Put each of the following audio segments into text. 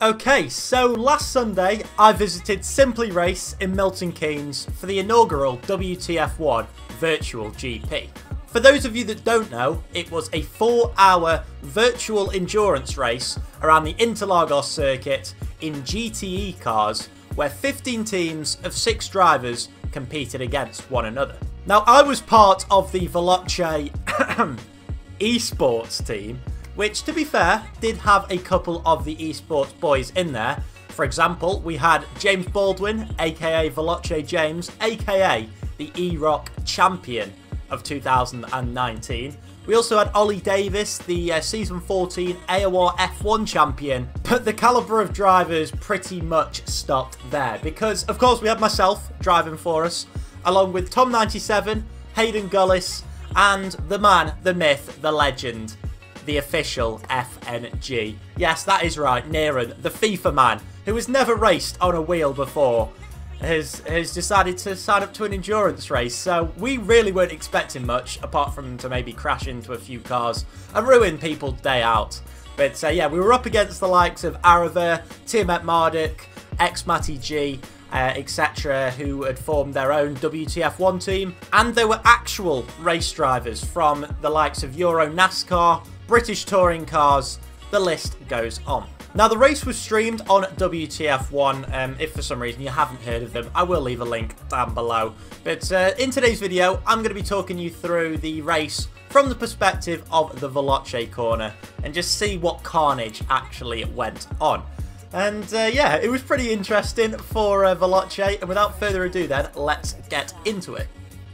Okay, so last Sunday I visited Simply Race in Milton Keynes for the inaugural WTF1 Virtual GP. For those of you that don't know, it was a 4-hour virtual endurance race around the Interlagos circuit in GTE cars where 15 teams of 6 drivers competed against one another. Now, I was part of the Veloce Esports team, which, to be fair, did have a couple of the esports boys in there. For example, we had James Baldwin, aka Veloce James, aka the E-Rock champion of 2019. We also had Ollie Davis, the Season 14 AOR F1 champion. But the calibre of drivers pretty much stopped there because, of course, we had myself driving for us, along with Tom97, Hayden Gullis, and the man, the myth, the legend, the official FNG. Yes, that is right, Niran, the FIFA man, who has never raced on a wheel before, has decided to sign up to an endurance race. So we really weren't expecting much, apart from to maybe crash into a few cars and ruin people's day out. But yeah, we were up against the likes of Araver, Tiamat Marduk, X-Matty G, etc., who had formed their own WTF1 team. And there were actual race drivers from the likes of Euro NASCAR, British touring cars, the list goes on. Now, the race was streamed on WTF1. If for some reason you haven't heard of them, I will leave a link down below. But in today's video, I'm going to be talking you through the race from the perspective of the Veloce corner and just see what carnage actually went on. And yeah, it was pretty interesting for Veloce. And without further ado then, let's get into it.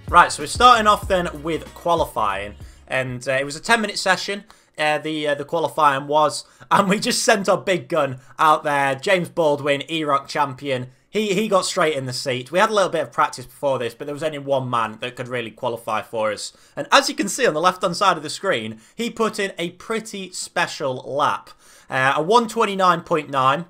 Right, so we're starting off then with qualifying. And it was a 10-minute session. The qualifying was, and we just sent our big gun out there. James Baldwin, E-Rock champion. He got straight in the seat. We had a little bit of practice before this, but there was only one man that could really qualify for us. And as you can see on the left-hand side of the screen, he put in a pretty special lap. A 129.9.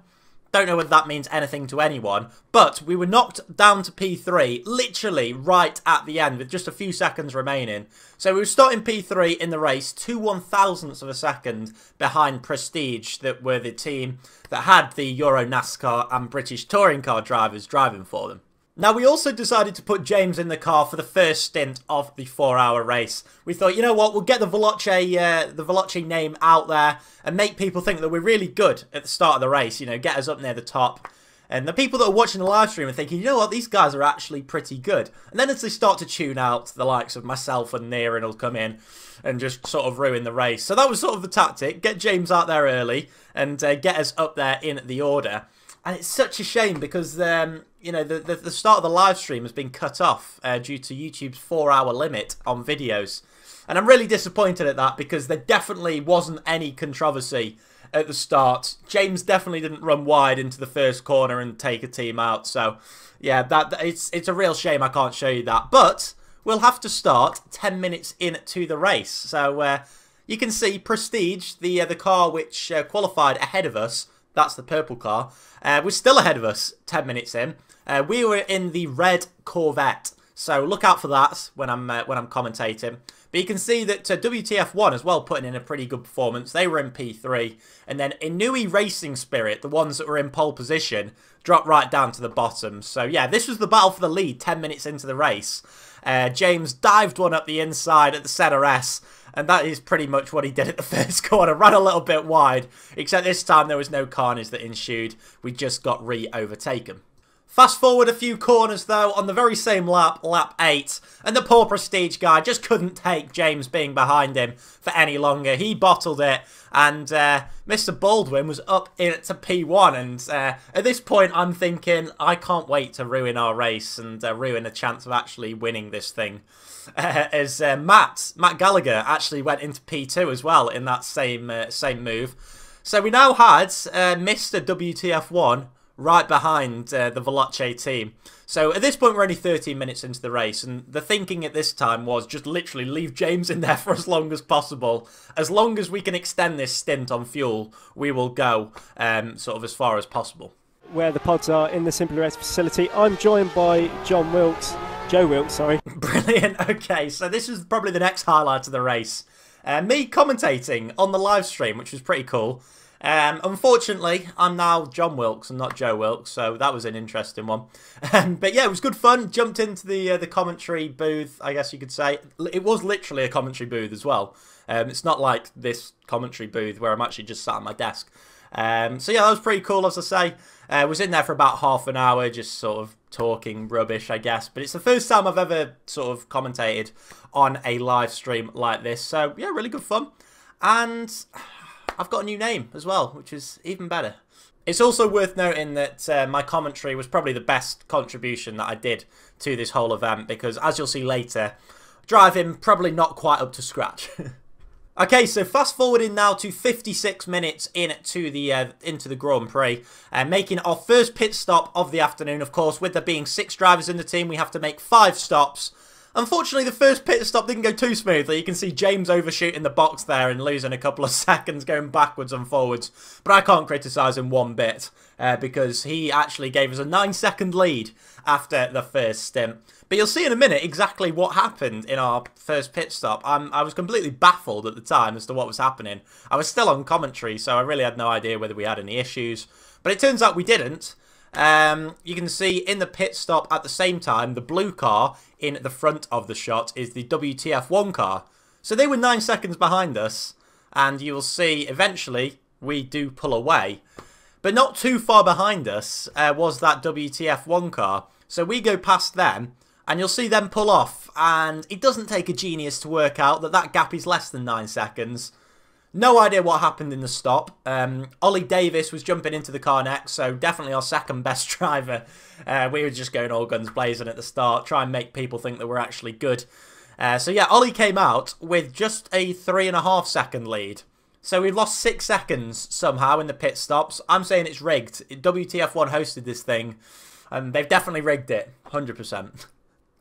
Don't know whether that means anything to anyone, but we were knocked down to P3 literally right at the end with just a few seconds remaining. So we were starting P3 in the race, 2/1000ths of a second behind Prestige, that were the team that had the Euro NASCAR and British touring car drivers driving for them. Now, we also decided to put James in the car for the first stint of the 4-hour race. We thought, you know what, we'll get the Veloce name out there and make people think that we're really good at the start of the race, you know, get us up near the top. And the people that are watching the live stream are thinking, you know what, these guys are actually pretty good. And then as they start to tune out, the likes of myself and Niran will come in and just sort of ruin the race. So that was sort of the tactic, get James out there early and get us up there in the order. And it's such a shame because, you know, the start of the live stream has been cut off due to YouTube's 4-hour limit on videos. And I'm really disappointed at that because there definitely wasn't any controversy at the start. James definitely didn't run wide into the first corner and take a team out. So, yeah, it's a real shame I can't show you that. But we'll have to start 10 minutes into the race. So you can see Prestige, the car which qualified ahead of us. That's the purple car. Was still ahead of us 10 minutes in. We were in the red Corvette, so look out for that when I'm commentating. But you can see that WTF1 as well putting in a pretty good performance. They were in P3, and then Inui Racing Spirit, the ones that were in pole position, dropped right down to the bottom. So yeah, this was the battle for the lead 10 minutes into the race. James dived one up the inside at the centre S. And that is pretty much what he did at the first corner. Ran a little bit wide. Except this time there was no carnage that ensued. We just got re-overtaken. Fast forward a few corners though. On the very same lap, lap 8. And the poor Prestige guy just couldn't take James being behind him for any longer. He bottled it. And Mr. Baldwin was up into P1. And at this point I'm thinking, I can't wait to ruin our race. And ruin a chance of actually winning this thing. As Matt Gallagher actually went into P2 as well in that same move. So we now had Mr. WTF1 right behind the Veloce team. So at this point we're only 13 minutes into the race, and the thinking at this time was just literally leave James in there for as long as possible. As long as we can extend this stint on fuel, we will go sort of as far as possible. Where the pods are in the Simply Race facility, I'm joined by Joe Wilkes, sorry. Brilliant. Okay, so this is probably the next highlight of the race. Me commentating on the live stream, which was pretty cool. Unfortunately, I'm now John Wilkes and not Joe Wilkes, so that was an interesting one. But yeah, it was good fun. Jumped into the commentary booth, I guess you could say. It was literally a commentary booth as well. It's not like this commentary booth where I'm actually just sat at my desk. So yeah, that was pretty cool, as I say. I was in there for about half an hour, just sort of talking rubbish, I guess. But it's the first time I've ever sort of commentated on a live stream like this. So yeah, really good fun. And I've got a new name as well, which is even better. It's also worth noting that my commentary was probably the best contribution that I did to this whole event, because as you'll see later, driving probably not quite up to scratch. Okay, so fast forwarding now to 56 minutes into the Grand Prix, making our first pit stop of the afternoon. Of course, with there being 6 drivers in the team, we have to make 5 stops. Unfortunately, the first pit stop didn't go too smoothly. You can see James overshooting the box there and losing a couple of seconds going backwards and forwards. But I can't criticise him one bit because he actually gave us a 9-second lead after the first stint. But you'll see in a minute exactly what happened in our first pit stop. I was completely baffled at the time as to what was happening. I was still on commentary, so I really had no idea whether we had any issues. But it turns out we didn't. You can see in the pit stop at the same time, the blue car in the front of the shot is the WTF1 car. So they were 9 seconds behind us, and you will see eventually we do pull away. But not too far behind us was that WTF1 car. So we go past them, and you'll see them pull off, and it doesn't take a genius to work out that that gap is less than 9 seconds. No idea what happened in the stop. Ollie Davis was jumping into the car next, so definitely our second best driver. We were just going all guns blazing at the start, try and make people think that we're actually good. So yeah, Ollie came out with just a 3.5 second lead. So we've lost 6 seconds somehow in the pit stops. I'm saying it's rigged. WTF1 hosted this thing, and they've definitely rigged it, 100%.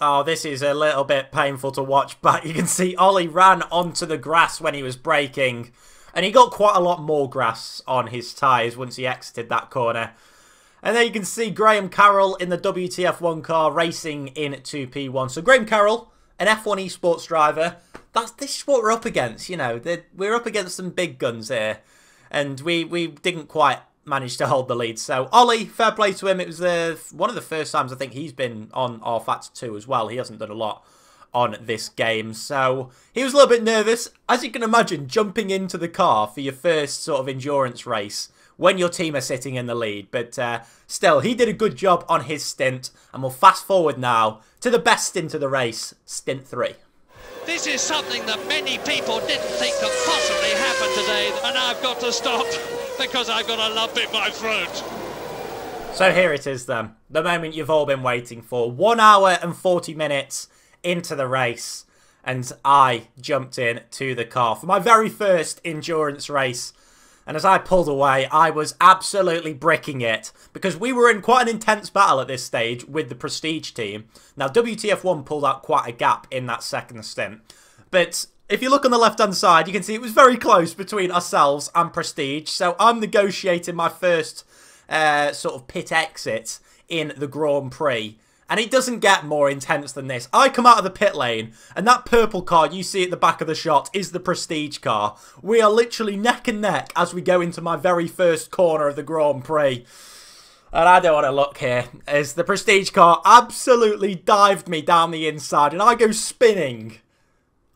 Oh, this is a little bit painful to watch, but you can see Ollie ran onto the grass when he was braking, and he got quite a lot more grass on his tyres once he exited that corner. And then you can see Graham Carroll in the WTF1 car racing into P1. So Graham Carroll, an F1 Esports driver, this is what we're up against, you know. We're up against some big guns here, and we didn't quite managed to hold the lead. So Ollie, fair play to him. It was one of the first times I think he's been on R-Factor 2 as well. He hasn't done a lot on this game, so he was a little bit nervous. As you can imagine, jumping into the car for your first sort of endurance race when your team are sitting in the lead. But still, he did a good job on his stint, and we'll fast forward now to the best stint of the race, stint 3. This is something that many people didn't think could possibly happen today, and I've got to stop because I've got a lump in my throat. So here it is then, the moment you've all been waiting for. 1 hour and 40 minutes into the race, and I jumped in to the car for my very first endurance race. And as I pulled away, I was absolutely bricking it, because we were in quite an intense battle at this stage with the Prestige team. Now, WTF1 pulled out quite a gap in that second stint, but if you look on the left-hand side, you can see it was very close between ourselves and Prestige. So I'm negotiating my first sort of pit exit in the Grand Prix. And it doesn't get more intense than this. I come out of the pit lane, and that purple car you see at the back of the shot is the Prestige car. We are literally neck and neck as we go into my very first corner of the Grand Prix. And I don't want to look here, as the Prestige car absolutely dived me down the inside, and I go spinning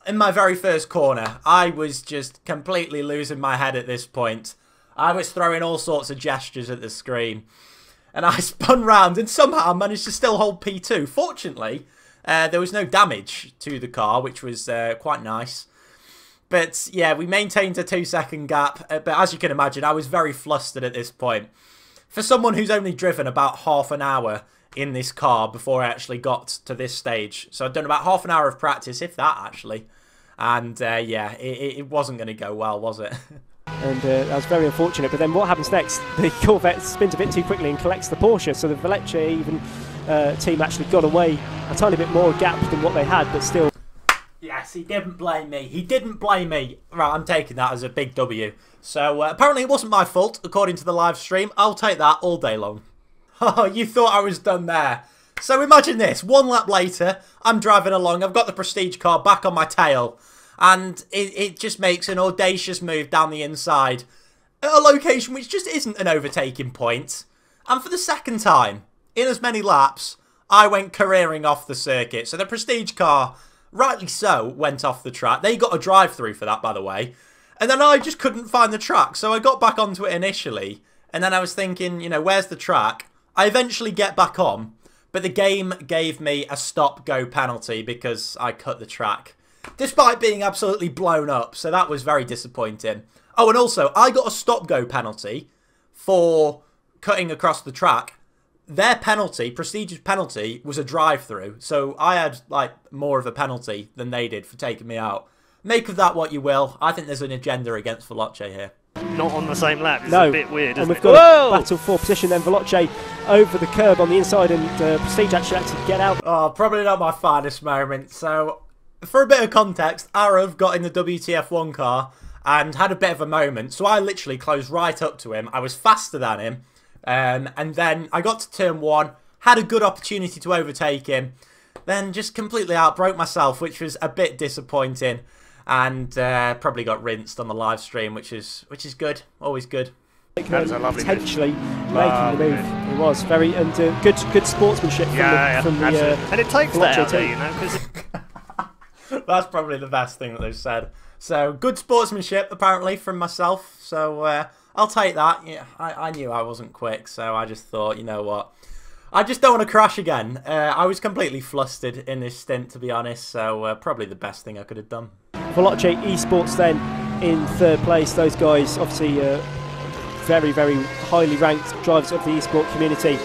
in my very first corner. I was just completely losing my head at this point. I was throwing all sorts of gestures at the screen. And I spun round and somehow managed to still hold P2. Fortunately, there was no damage to the car, which was quite nice. But yeah, we maintained a 2-second gap. But as you can imagine, I was very flustered at this point. For someone who's only driven about half an hour in this car before I actually got to this stage. So I'd done about half an hour of practice, if that actually. And yeah, it wasn't going to go well, was it? And that was very unfortunate. But then what happens next? The Corvette spins a bit too quickly and collects the Porsche. So the Veloce team actually got away a tiny bit more gap than what they had, but still. Yes, he didn't blame me. He didn't blame me. Right, I'm taking that as a big W. So apparently it wasn't my fault, according to the live stream. I'll take that all day long. Oh, you thought I was done there. So imagine this. 1 lap later, I'm driving along. I've got the Prestige car back on my tail. And it just makes an audacious move down the inside. at a location which just isn't an overtaking point. And for the second time in as many laps, I went careering off the circuit. So the Prestige car, rightly so, went off the track. They got a drive-through for that, by the way. And then I just couldn't find the track. So I got back onto it initially. And then I was thinking, you know, where's the track? I eventually get back on. But the game gave me a stop-go penalty because I cut the track, despite being absolutely blown up. So that was very disappointing. Oh, and also, I got a stop-go penalty for cutting across the track. Their penalty, Prestige's penalty, was a drive-through. So I had, like, more of a penalty than they did for taking me out. Make of that what you will. I think there's an agenda against Veloce here. Not on the same lap. It's no. a bit weird, isn't and we've it? got a battle for position then. Veloce over the curb on the inside, and Prestige actually had to get out. Oh, probably not my finest moment. So, for a bit of context, Arav got in the WTF1 car and had a bit of a moment. So I literally closed right up to him. I was faster than him. And then I got to turn 1, had a good opportunity to overtake him. Then just completely outbroke myself, which was a bit disappointing. And probably got rinsed on the live stream, which is good, always good. That was a lovely potentially making the move. It was very and good sportsmanship from the and it takes that out there, team. you know, because that's probably the best thing that they've said. So good sportsmanship apparently from myself. So I'll take that. Yeah, I knew I wasn't quick, so I just thought, you know what, I just don't want to crash again. I was completely flustered in this stint, to be honest. So probably the best thing I could have done. Veloce Esports then in third place. Those guys obviously very, very highly ranked drivers of the esport community.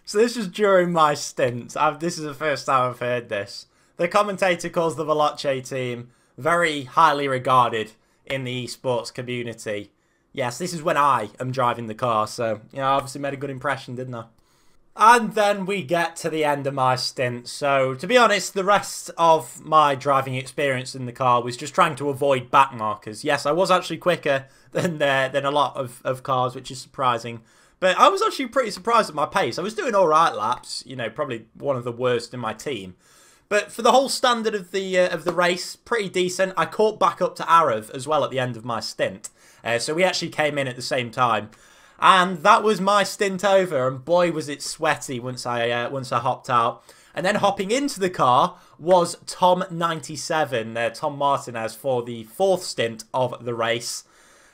So this was during my stint. This is the first time I've heard this. The commentator calls the Veloce team very highly regarded in the esports community. Yes, this is when I am driving the car, so you know, I obviously made a good impression, didn't I? And then we get to the end of my stint. So, to be honest, the rest of my driving experience in the car was just trying to avoid back markers. Yes, I was actually quicker than a lot of cars, which is surprising. But I was actually pretty surprised at my pace. I was doing all right laps, you know, probably one of the worst in my team. But for the whole standard of the race, pretty decent. I caught back up to Arav as well at the end of my stint. So we actually came in at the same time. And that was my stint over, and boy was it sweaty once I hopped out. And then hopping into the car was Tom97, Tom Martinez, for the 4th stint of the race.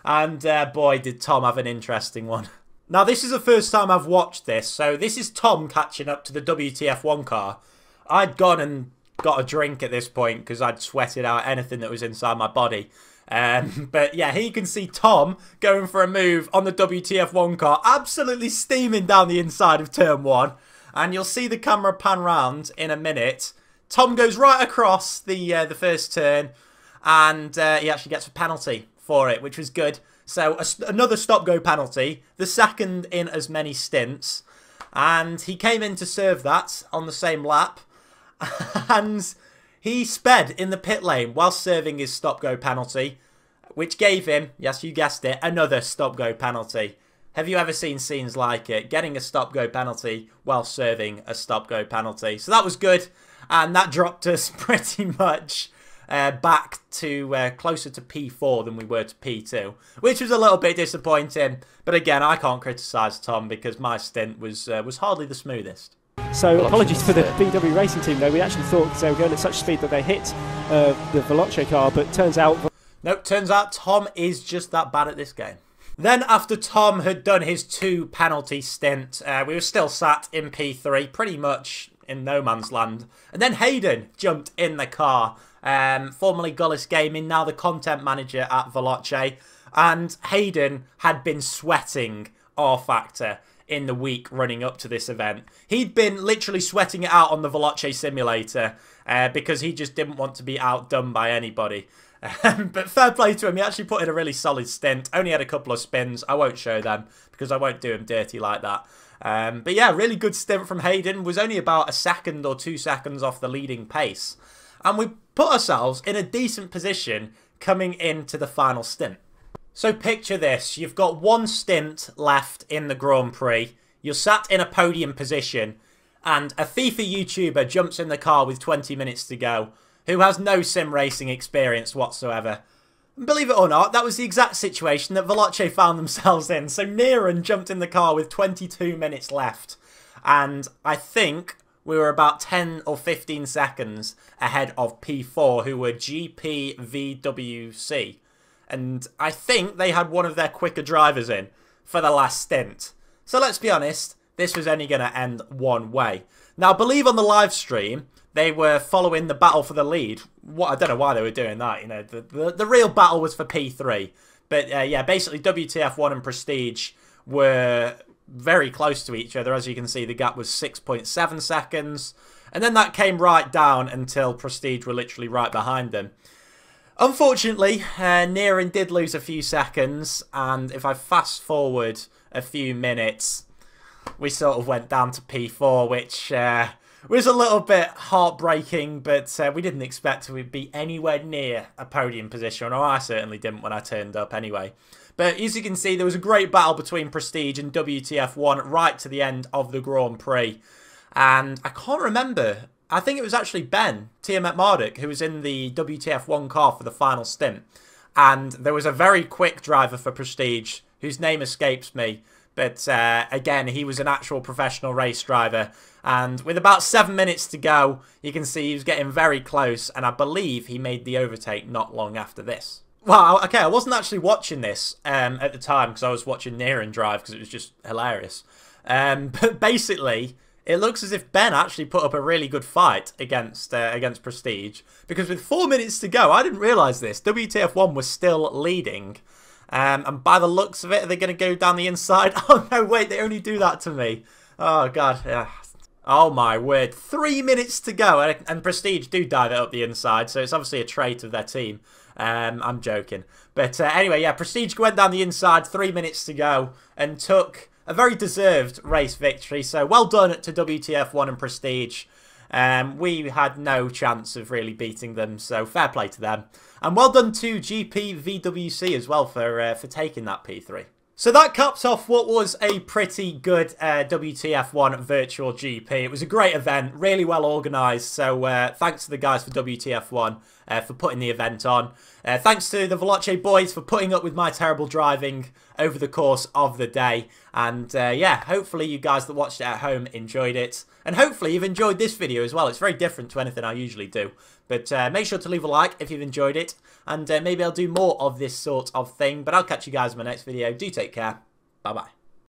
And boy did Tom have an interesting one. Now this is the first time I've watched this, so this is Tom catching up to the WTF1 car. I'd gone and got a drink at this point because I'd sweated out anything that was inside my body. But yeah, here you can see Tom going for a move on the WTF1 car, absolutely steaming down the inside of turn 1. And you'll see the camera pan round in a minute. Tom goes right across the first turn, and he actually gets a penalty for it, which was good. So another stop-go penalty, the second in as many stints. And he came in to serve that on the same lap. And he sped in the pit lane whilst serving his stop-go penalty, which gave him, yes, you guessed it, another stop-go penalty. Have you ever seen scenes like it? Getting a stop-go penalty while serving a stop-go penalty. So that was good, and that dropped us pretty much back to closer to P4 than we were to P2, which was a little bit disappointing. But again, I can't criticise Tom because my stint was hardly the smoothest. So apologies for the VW racing team though. We actually thought they were going at such speed that they hit the Veloce car, but turns out... Nope, turns out Tom is just that bad at this game. Then after Tom had done his 2 penalty stint, we were still sat in P3, pretty much in no man's land. And then Hayden jumped in the car, formerly Gullis Gaming, now the content manager at Veloce. And Hayden had been sweating R-Factor in the week running up to this event. He'd been literally sweating it out on the Veloce simulator because he just didn't want to be outdone by anybody. But fair play to him, he actually put in a really solid stint. Only had a couple of spins. I won't show them because I won't do him dirty like that. But yeah, really good stint from Hayden. Was only about a second or 2 seconds off the leading pace. And we put ourselves in a decent position coming into the final stint. So picture this, you've got 1 stint left in the Grand Prix, you're sat in a podium position, and a FIFA YouTuber jumps in the car with 20 minutes to go, who has no sim racing experience whatsoever. Believe it or not, that was the exact situation that Veloce found themselves in. So Niran jumped in the car with 22 minutes left. And I think we were about 10 or 15 seconds ahead of P4, who were GPVWC. And I think they had one of their quicker drivers in for the last stint. So let's be honest, this was only going to end one way. Now, I believe on the live stream, they were following the battle for the lead. I don't know why they were doing that. You know, the real battle was for P3. But yeah, basically WTF1 and Prestige were very close to each other. As you can see, the gap was 6.7 seconds. And then that came right down until Prestige were literally right behind them. Unfortunately, Niran did lose a few seconds. And if I fast forward a few minutes, we sort of went down to P4, which was a little bit heartbreaking, but we didn't expect to be anywhere near a podium position, or I certainly didn't when I turned up anyway. But as you can see, there was a great battle between Prestige and WTF1 right to the end of the Grand Prix. And I can't remember, I think it was actually Ben, Tiamat Marduk, who was in the WTF1 car for the final stint. And there was a very quick driver for Prestige, whose name escapes me. But again, he was an actual professional race driver. And with about 7 minutes to go, you can see he was getting very close. And I believe he made the overtake not long after this. Well, okay, I wasn't actually watching this at the time because I was watching Niran drive because it was just hilarious. But basically, it looks as if Ben actually put up a really good fight against Prestige. Because with 4 minutes to go, I didn't realise this. WTF1 was still leading. And by the looks of it, are they going to go down the inside? Oh, no, wait, they only do that to me. Oh, God. Yeah. Oh, my word. 3 minutes to go. And Prestige do dive it up the inside, so it's obviously a trait of their team. I'm joking. But anyway, yeah, Prestige went down the inside, 3 minutes to go, and took a very deserved race victory. So well done to WTF1 and Prestige. We had no chance of really beating them, so fair play to them. And well done to GPVWC as well for taking that P3. So that caps off what was a pretty good WTF1 Virtual GP. It was a great event, really well organised, so thanks to the guys for WTF1 for putting the event on. Thanks to the Veloce boys for putting up with my terrible driving over the course of the day. And yeah, hopefully you guys that watched it at home enjoyed it. And hopefully you've enjoyed this video as well. It's very different to anything I usually do. But make sure to leave a like if you've enjoyed it. And maybe I'll do more of this sort of thing. But I'll catch you guys in my next video. Do take care. Bye-bye.